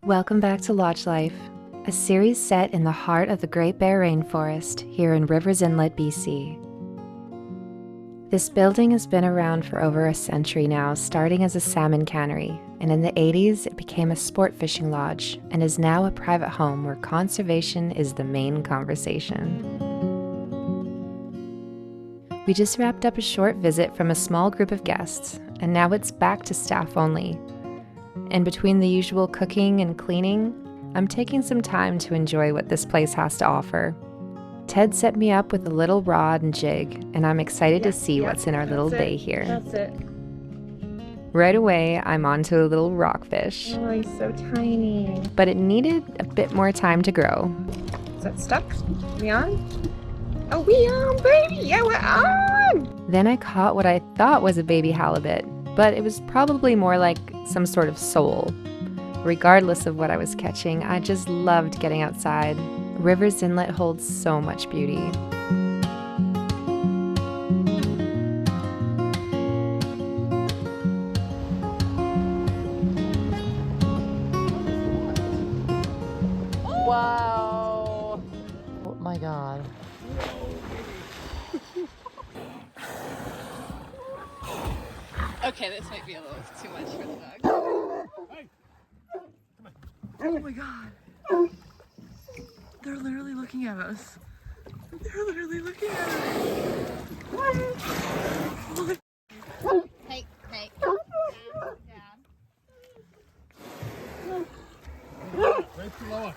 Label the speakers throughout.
Speaker 1: Welcome back to Lodge Life, a series set in the heart of the Great Bear Rainforest here in Rivers Inlet, BC. This building has been around for over a century now, starting as a salmon cannery, and in the 80s it became a sport fishing lodge and is now a private home where conservation is the main conversation. We just wrapped up a short visit from a small group of guests, and now it's back to staff only. And between the usual cooking and cleaning, I'm taking some time to enjoy what this place has to offer. Ted set me up with a little rod and jig, and I'm excited to see what's in our little bay here.
Speaker 2: That's it.
Speaker 1: Right away, I'm onto a little rockfish.
Speaker 2: Oh, he's so tiny.
Speaker 1: But it needed a bit more time to grow.
Speaker 2: Is that stuck? We on? Oh, we on, baby! Yeah, we're on!
Speaker 1: Then I caught what I thought was a baby halibut, but it was probably more like some sort of sole. Regardless of what I was catching, I just loved getting outside. Rivers Inlet holds so much beauty.
Speaker 3: Wow! Oh my god.
Speaker 4: Okay, this might be a little too much for the dog.
Speaker 2: Oh my god. They're literally looking at us. They're literally looking at us.
Speaker 4: Hey, hey. Down, down.
Speaker 5: Right below us.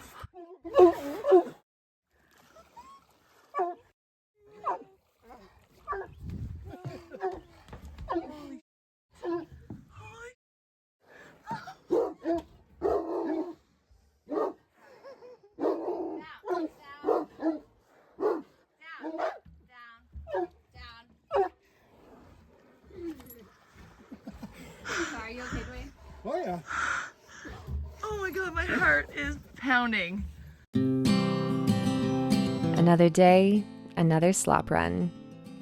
Speaker 4: Are you okay, Dwayne?
Speaker 5: Oh yeah.
Speaker 2: Oh my god, my heart is pounding.
Speaker 1: Another day, another slop run,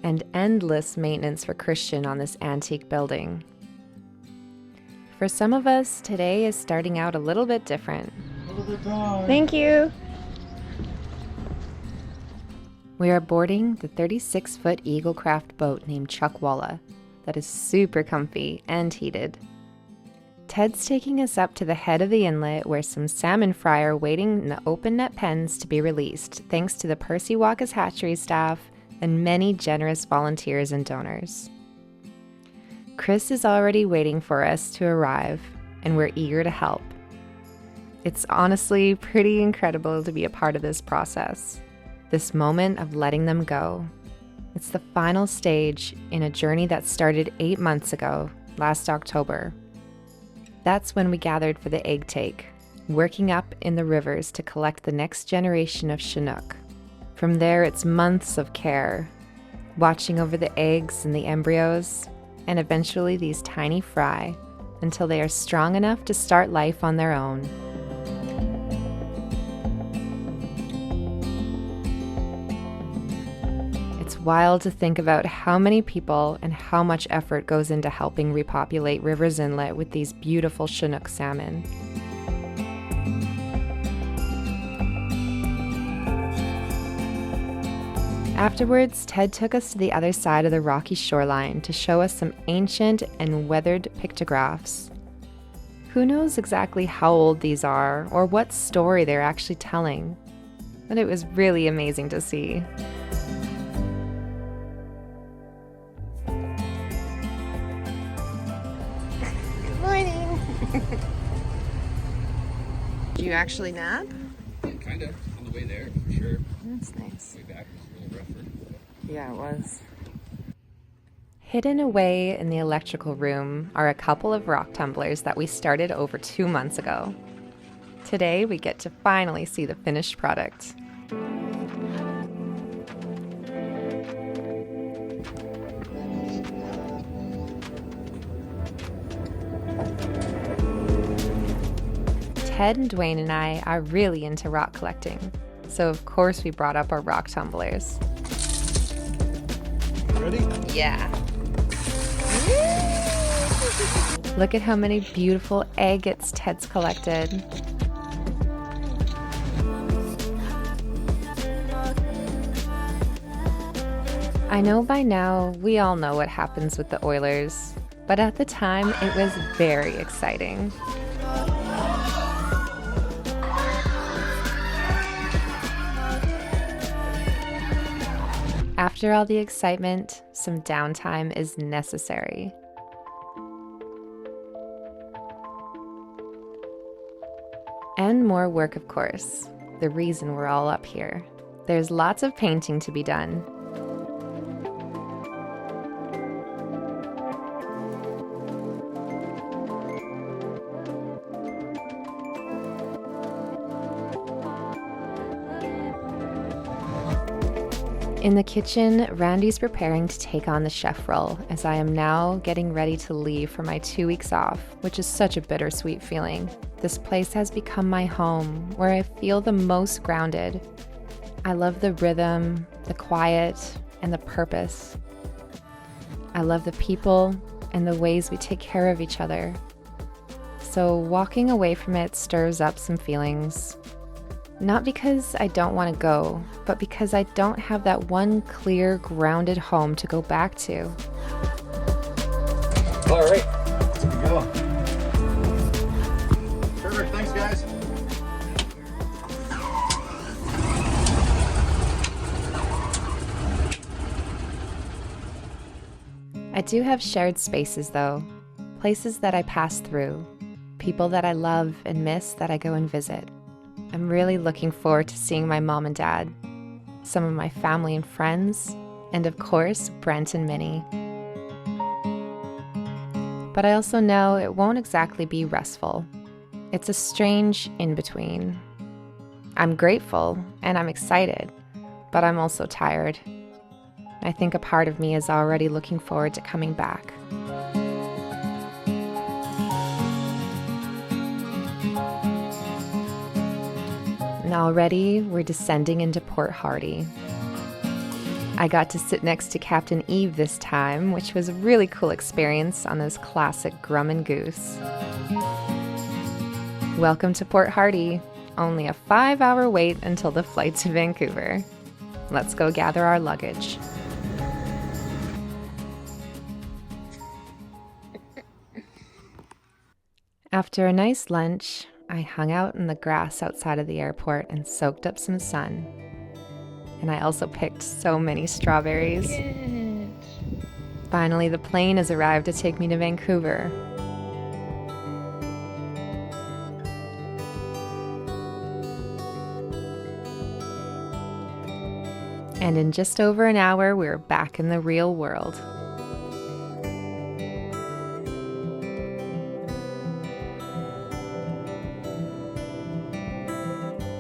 Speaker 1: and endless maintenance for Christian on this antique building. For some of us, today is starting out a little bit different.
Speaker 2: Thank you.
Speaker 1: We are boarding the 36-foot Eaglecraft boat named Chuckwalla that is super comfy and heated. Ted's taking us up to the head of the inlet where some salmon fry are waiting in the open net pens to be released thanks to the Percy Waka's hatchery staff and many generous volunteers and donors. Chris is already waiting for us to arrive, and we're eager to help. It's honestly pretty incredible to be a part of this process, this moment of letting them go. It's the final stage in a journey that started 8 months ago, last October. That's when we gathered for the egg take, working up in the rivers to collect the next generation of Chinook. From there, it's months of care, watching over the eggs and the embryos, and eventually these tiny fry, until they are strong enough to start life on their own. It's wild to think about how many people and how much effort goes into helping repopulate Rivers Inlet with these beautiful Chinook salmon. Afterwards, Ted took us to the other side of the rocky shoreline to show us some ancient and weathered pictographs. Who knows exactly how old these are or what story they're actually telling, but it was really amazing to see.
Speaker 2: Good morning. Did you actually nap?
Speaker 5: Yeah, kind of on the way there for sure.
Speaker 2: That's nice.
Speaker 5: Way back was a little rougher.
Speaker 2: Yeah, it was.
Speaker 1: Hidden away in the electrical room are a couple of rock tumblers that we started over 2 months ago. Today, we get to finally see the finished product. Ted and Dwayne and I are really into rock collecting, so of course we brought up our rock tumblers.
Speaker 5: Ready?
Speaker 2: Yeah.
Speaker 1: Look at how many beautiful agates Ted's collected. I know by now we all know what happens with the Oilers, but at the time it was very exciting. After all the excitement, some downtime is necessary. And more work, of course, the reason we're all up here. There's lots of painting to be done. In the kitchen, Randy's preparing to take on the chef role as I am now getting ready to leave for my 2 weeks off, which is such a bittersweet feeling. This place has become my home, where I feel the most grounded. I love the rhythm, the quiet, and the purpose. I love the people and the ways we take care of each other. So walking away from it stirs up some feelings. Not because I don't want to go, but because I don't have that one clear, grounded home to go back to.
Speaker 5: All right, let's go. Perfect, thanks guys.
Speaker 1: I do have shared spaces though, places that I pass through, people that I love and miss that I go and visit. I'm really looking forward to seeing my mom and dad, some of my family and friends, and of course, Brent and Minnie. But I also know it won't exactly be restful. It's a strange in-between. I'm grateful and I'm excited, but I'm also tired. I think a part of me is already looking forward to coming back. And already we're descending into Port Hardy. I got to sit next to Captain Eve this time, which was a really cool experience on this classic Grumman Goose. Welcome to Port Hardy. Only a 5-hour wait until the flight to Vancouver. Let's go gather our luggage. After a nice lunch, I hung out in the grass outside of the airport and soaked up some sun. And I also picked so many strawberries.
Speaker 2: Good.
Speaker 1: Finally, the plane has arrived to take me to Vancouver. And in just over an hour, we're back in the real world.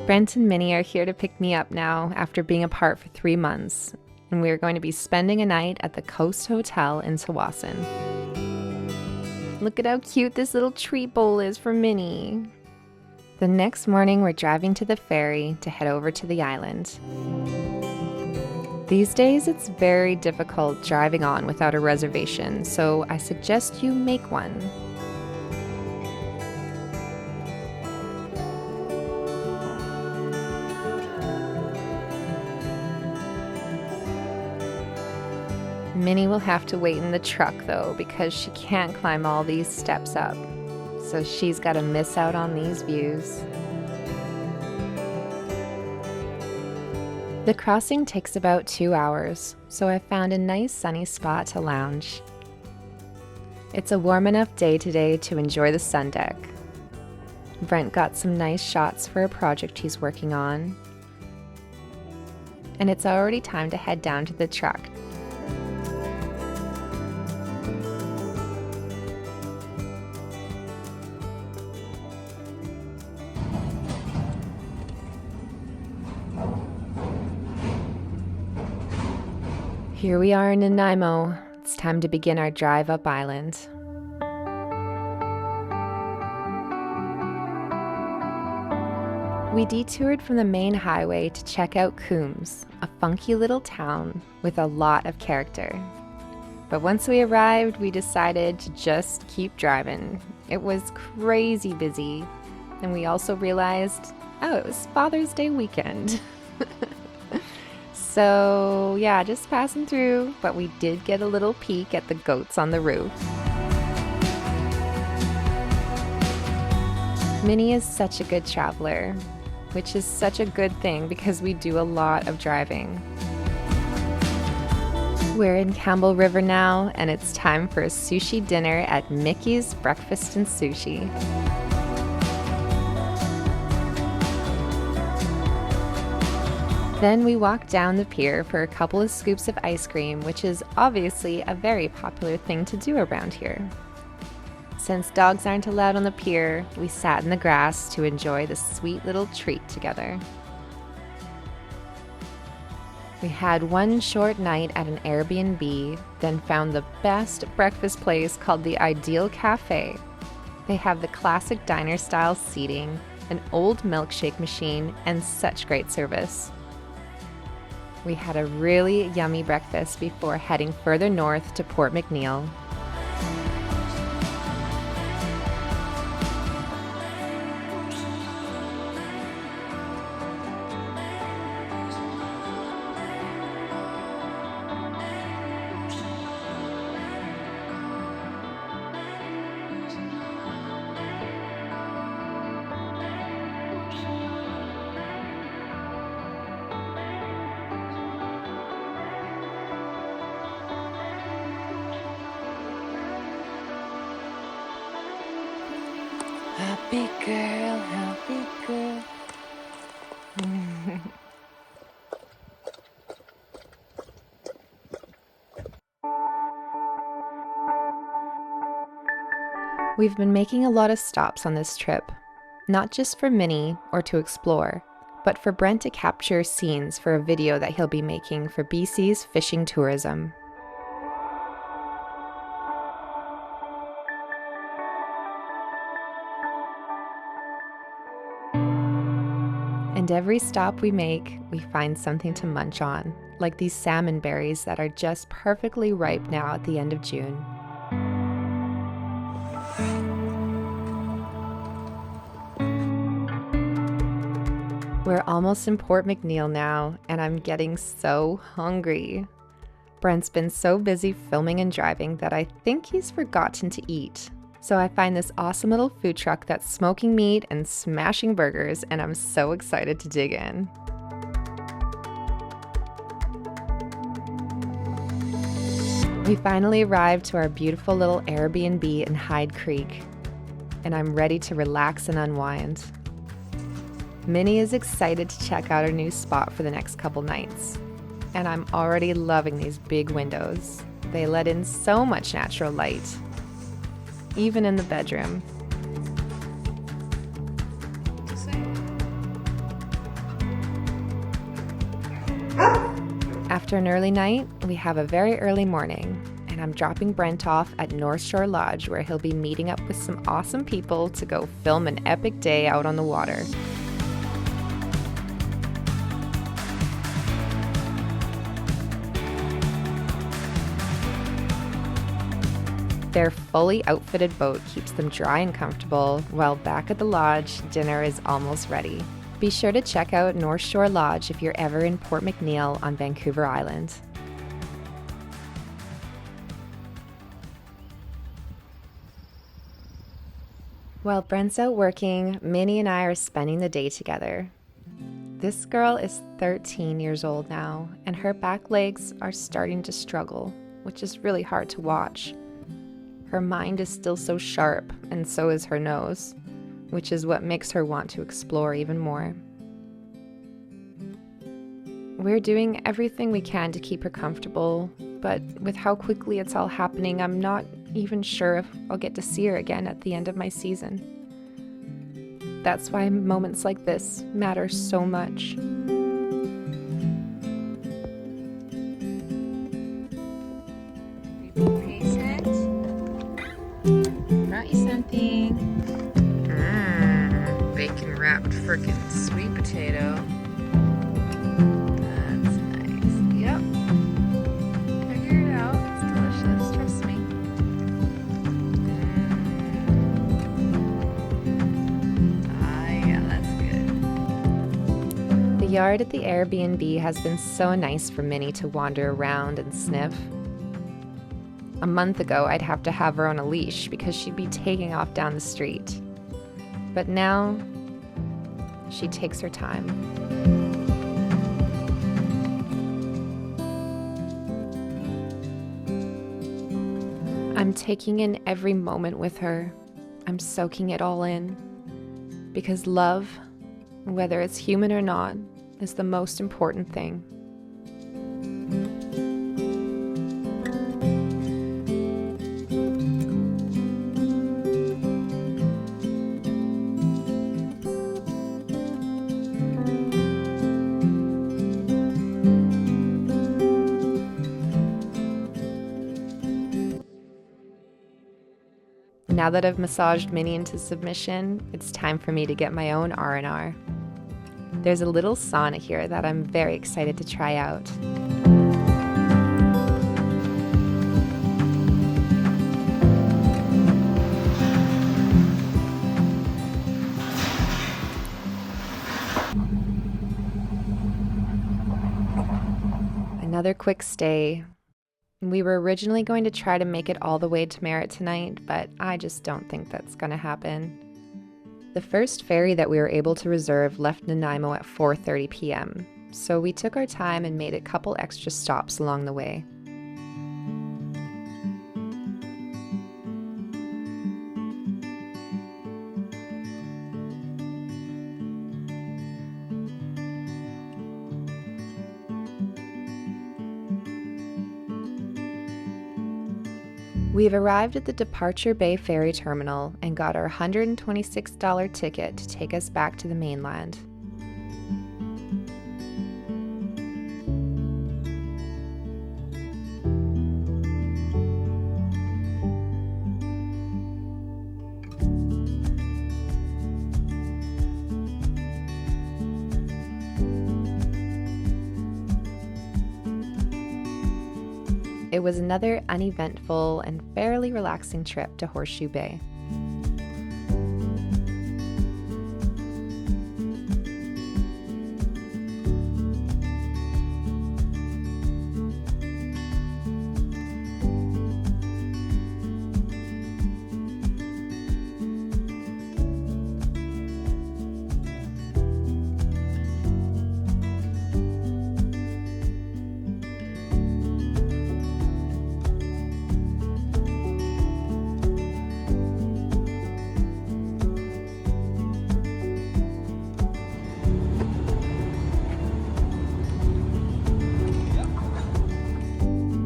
Speaker 1: Brent and Minnie are here to pick me up now after being apart for 3 months, and we are going to be spending a night at the Coast Hotel in Tsawwassen. Look at how cute this little treat bowl is for Minnie. The next morning, we're driving to the ferry to head over to the island. These days, it's very difficult driving on without a reservation, so I suggest you make one. Minnie will have to wait in the truck though because she can't climb all these steps up. So she's got to miss out on these views. The crossing takes about 2 hours, so I found a nice sunny spot to lounge. It's a warm enough day today to enjoy the sun deck. Brent got some nice shots for a project he's working on. And it's already time to head down to the truck. Here we are in Nanaimo. It's time to begin our drive up island. We detoured from the main highway to check out Coombs, a funky little town with a lot of character. But once we arrived, we decided to just keep driving. It was crazy busy, and we also realized, oh, it was Father's Day weekend. So yeah, just passing through, but we did get a little peek at the goats on the roof. Minnie is such a good traveler, which is such a good thing because we do a lot of driving. We're in Campbell River now, and it's time for a sushi dinner at Mickey's Breakfast and Sushi. Then we walk down the pier for a couple of scoops of ice cream, which is obviously a very popular thing to do around here. Since dogs aren't allowed on the pier, we sat in the grass to enjoy the sweet little treat together. We had one short night at an Airbnb, then found the best breakfast place called the Ideal Cafe. They have the classic diner-style seating, an old milkshake machine, and such great service. We had a really yummy breakfast before heading further north to Port McNeill. Happy girl, happy girl. We've been making a lot of stops on this trip, not just for Minnie or to explore, but for Brent to capture scenes for a video that he'll be making for BC's fishing tourism. And every stop we make, we find something to munch on, like these salmon berries that are just perfectly ripe now at the end of June. We're almost in Port McNeill now, and I'm getting so hungry. Brent's been so busy filming and driving that I think he's forgotten to eat. So I find this awesome little food truck that's smoking meat and smashing burgers, and I'm so excited to dig in. We finally arrived to our beautiful little Airbnb in Hyde Creek, and I'm ready to relax and unwind. Minnie is excited to check out our new spot for the next couple nights, and I'm already loving these big windows. They let in so much natural light, even in the bedroom. After an early night, we have a very early morning, and I'm dropping Brent off at North Shore Lodge, where he'll be meeting up with some awesome people to go film an epic day out on the water. Their fully outfitted boat keeps them dry and comfortable, while back at the lodge, dinner is almost ready. Be sure to check out North Shore Lodge if you're ever in Port McNeill on Vancouver Island. While Brent's out working, Minnie and I are spending the day together. This girl is 13 years old now, and her back legs are starting to struggle, which is really hard to watch. Her mind is still so sharp, and so is her nose, which is what makes her want to explore even more. We're doing everything we can to keep her comfortable, but with how quickly it's all happening, I'm not even sure if I'll get to see her again at the end of my season. That's why moments like this matter so much. Bacon wrapped frickin' sweet potato. That's nice. Yep. Figure it out. It's delicious, trust me. Ah, yeah, that's good. The The yard at the Airbnb has been so nice for Minnie to wander around and sniff. A month ago, I'd have to have her on a leash because she'd be taking off down the street. But now, she takes her time. I'm taking in every moment with her. I'm soaking it all in. Because love, whether it's human or not, is the most important thing. Now that I've massaged Minnie into submission, it's time for me to get my own R&R. There's a little sauna here that I'm very excited to try out. Another quick stay. We were originally going to try to make it all the way to Merritt tonight, but I just don't think that's going to happen. The first ferry that we were able to reserve left Nanaimo at 4:30 p.m., so we took our time and made a couple extra stops along the way. We've arrived at the Departure Bay Ferry Terminal and got our $126 ticket to take us back to the mainland. It was another uneventful and fairly relaxing trip to Horseshoe Bay.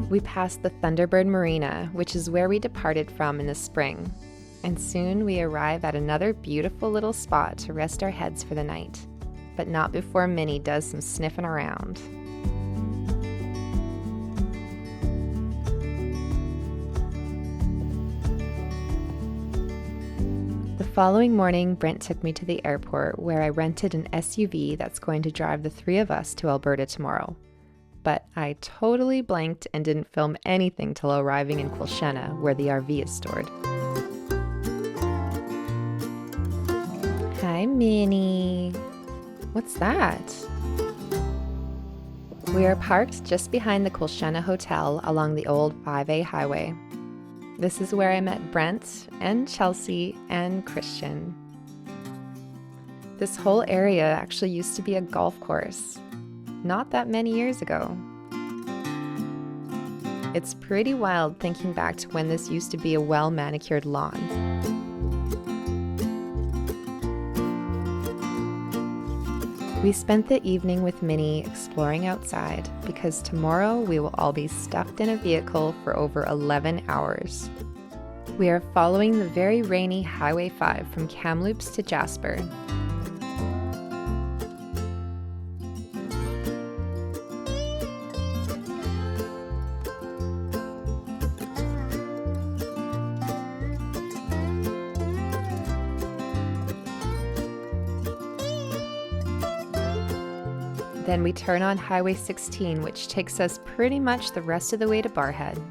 Speaker 1: We passed the Thunderbird Marina, which is where we departed from in the spring, and soon we arrive at another beautiful little spot to rest our heads for the night, but not before Minnie does some sniffing around. The following morning, Brent took me to the airport where I rented an SUV that's going to drive the three of us to Alberta tomorrow. But I totally blanked and didn't film anything till arriving in Quilchena, where the RV is stored. Hi, Minnie. What's that? We are parked just behind the Quilchena Hotel along the old 5A highway. This is where I met Brent and Chelsea and Christian. This whole area actually used to be a golf course. Not that many years ago. It's pretty wild thinking back to when this used to be a well-manicured lawn. We spent the evening with Minnie exploring outside because tomorrow we will all be stuffed in a vehicle for over 11 hours. We are following the very rainy Highway 5 from Kamloops to Jasper. Then we turn on Highway 16, which takes us pretty much the rest of the way to Barrhead.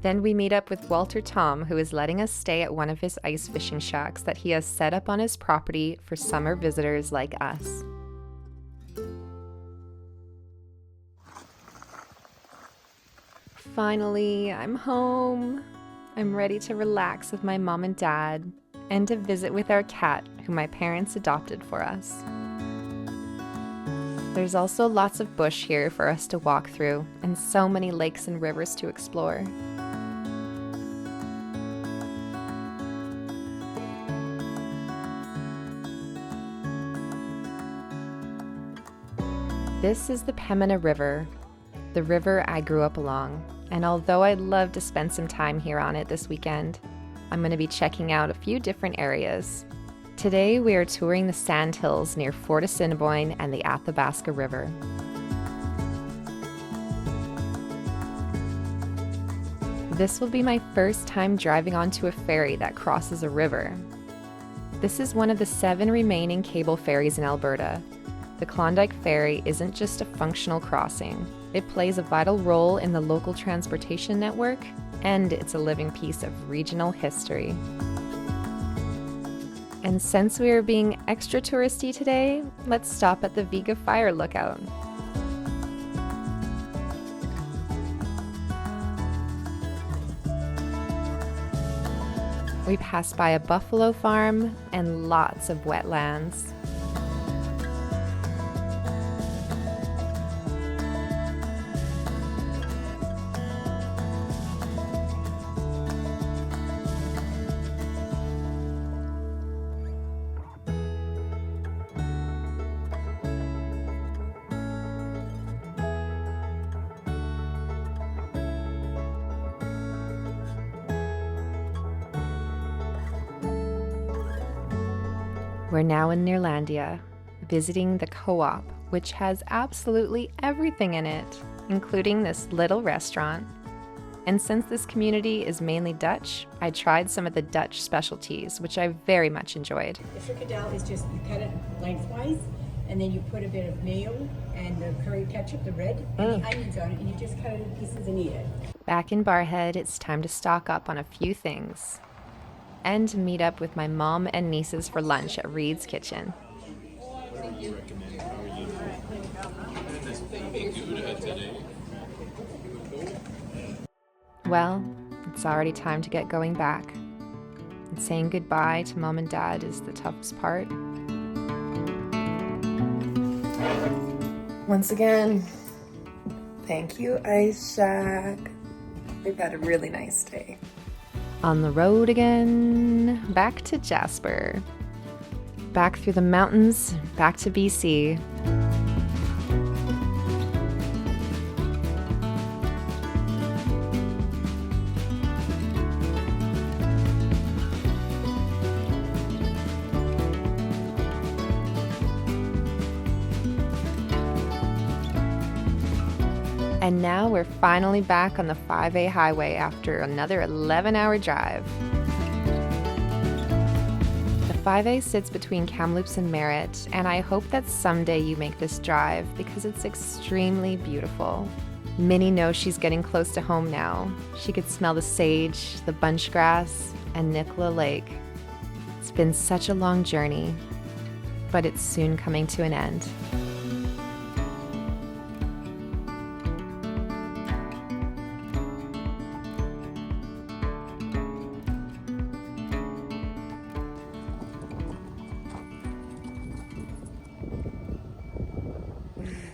Speaker 1: Then we meet up with Walter Tom, who is letting us stay at one of his ice fishing shacks that he has set up on his property for summer visitors like us. Finally, I'm home. I'm ready to relax with my mom and dad and to visit with our cat, who my parents adopted for us. There's also lots of bush here for us to walk through and so many lakes and rivers to explore. This is the Pembina River, the river I grew up along, and although I'd love to spend some time here on it this weekend, I'm going to be checking out a few different areas. Today we are touring the sand hills near Fort Assiniboine and the Athabasca River. This will be my first time driving onto a ferry that crosses a river. This is one of the 7 remaining cable ferries in Alberta. The Klondike Ferry isn't just a functional crossing. It plays a vital role in the local transportation network, and it's a living piece of regional history. And since we are being extra touristy today, let's stop at the Viga Fire Lookout. We pass by a buffalo farm and lots of wetlands. We're now in Neerlandia, visiting the co-op, which has absolutely everything in it, including this little restaurant. And since this community is mainly Dutch, I tried some of the Dutch specialties, which I very much enjoyed.
Speaker 6: The fricadelle is just, you cut it lengthwise, and then you put a bit of mayo and the curry ketchup, the red, and the onions on it, and you just cut it in pieces and eat it.
Speaker 1: Back in Barrhead, it's time to stock up on a few things and meet up with my mom and nieces for lunch at Reed's Kitchen. Well, it's already time to get going back. And saying goodbye to mom and dad is the toughest part.
Speaker 7: Once again, thank you, Ice Shack. We've had a really nice day.
Speaker 1: On the road again, back to Jasper. Back through the mountains, back to BC. And now we're finally back on the 5A highway after another 11-hour drive. The 5A sits between Kamloops and Merritt, and I hope that someday you make this drive because it's extremely beautiful. Minnie knows she's getting close to home now. She could smell the sage, the bunch grass, and Nicola Lake. It's been such a long journey, but it's soon coming to an end.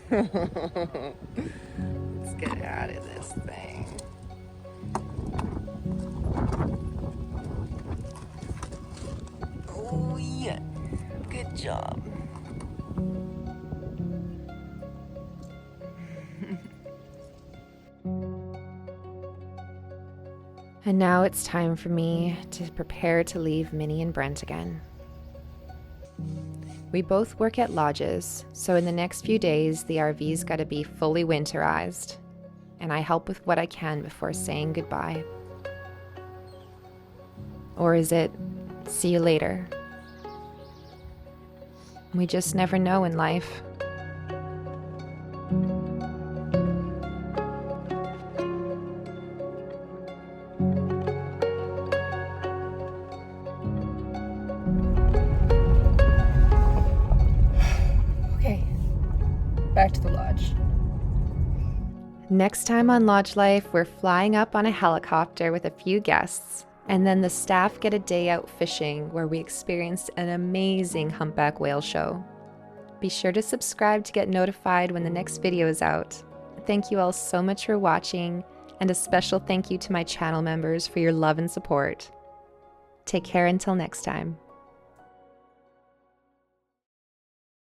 Speaker 7: Let's get out of this thing. Oh yeah, good job.
Speaker 1: And now it's time for me to prepare to leave Minnie and Brent again. We both work at lodges, so in the next few days, the RV's got to be fully winterized, and I help with what I can before saying goodbye. Or is it, see you later? We just never know in life.
Speaker 2: back to the lodge.
Speaker 1: Next time on Lodge Life, we're flying up on a helicopter with a few guests, and then the staff get a day out fishing where we experienced an amazing humpback whale show. Be sure to subscribe to get notified when the next video is out. Thank you all so much for watching, and a special thank you to my channel members for your love and support. Take care until next time.